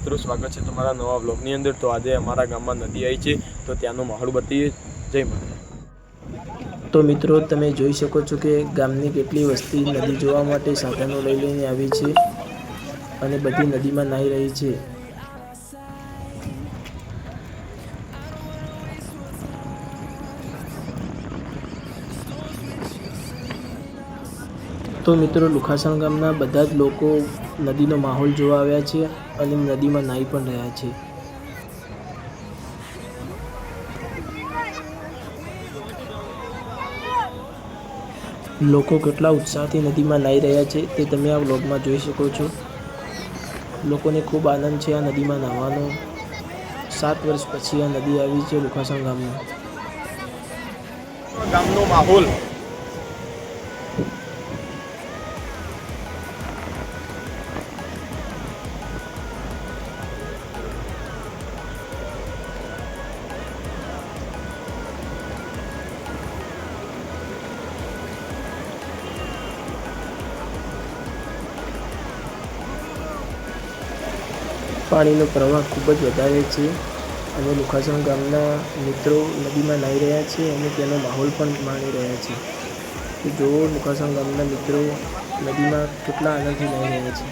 મિત્રો, સ્વાગત છે તમારા નવા વ્લોગની અંદર। તો આજે અમારા ગામમાં નદી આવી છે, તો ત્યાંનો માહોલ બતાવીએ। જય માતા। તો મિત્રો, તમે જોઈ શકો છો કે ગામની કેટલી વસ્તી નદી જોવા માટે સાધનો લઈને આવી છે અને બધી નદીમાં નાહી રહી છે। તો મિત્રો, લુખાસણ ગામના બધા જ લોકો નદીનો માહોલ જોવા આવ્યા છે અને નદીમાં નાહી પણ રહ્યા છે। લોકો કેટલા ઉત્સાહથી નદીમાં નાહી રહ્યા છે તે તમે આ વ્લોગમાં જોઈ શકો છો। લોકોને ખૂબ આનંદ છે આ નદીમાં નાહવાનો। 7 વર્ષ પછી આ નદી આવી છે લુખાસણ ગામમાં। ગામનો માહોલ પાણીનો પ્રવાહ ખૂબ જ વધારે છે અને લુખાસણ ગામના મિત્રો નદીમાં નાહી રહ્યા છે અને તેનો માહોલ પણ માણી રહ્યા છે। તો જુઓ, લુખાસણ ગામના મિત્રો નદીમાં કેટલા આનંદથી નાહી રહ્યા છે।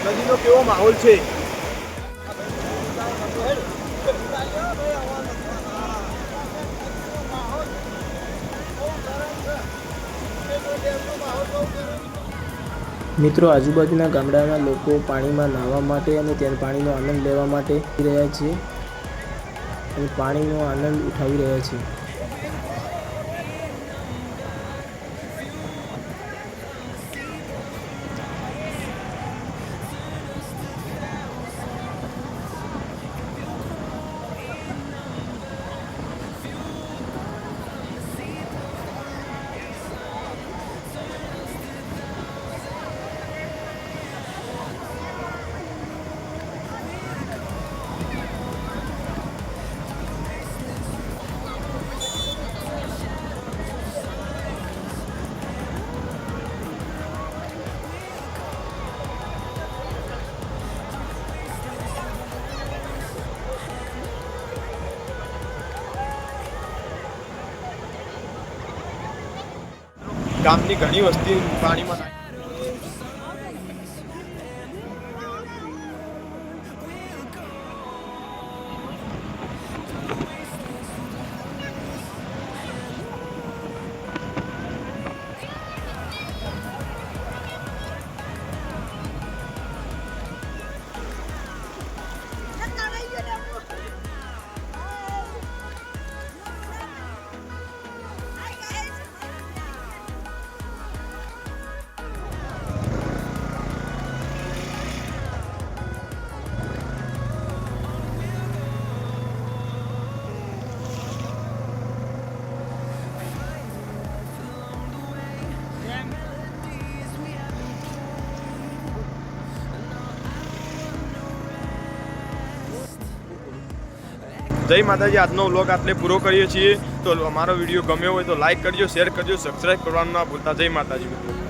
નદીનો કેવો માહોલ છે? મિત્રો, આજુબાજુના ગામડાના લોકો પાણીમાં નાહવા માટે અને ત્યાં પાણીનો આનંદ લેવા માટે આવી રહ્યા છે અને પાણીનો આનંદ ઉઠાવી રહ્યા છે। ગામની ઘણી વસ્તી પાણીમાં નાહી। જય માતાજી। આજનો વ્લોગ આટલે પૂરો કરીએ છીએ। તો અમારો વિડીયો ગમ્યો હોય તો લાઈક કરજો, શેર કરજો, સબસ્ક્રાઈબ કરવાનું ના ભૂલતા। જય માતાજી મિત્રો।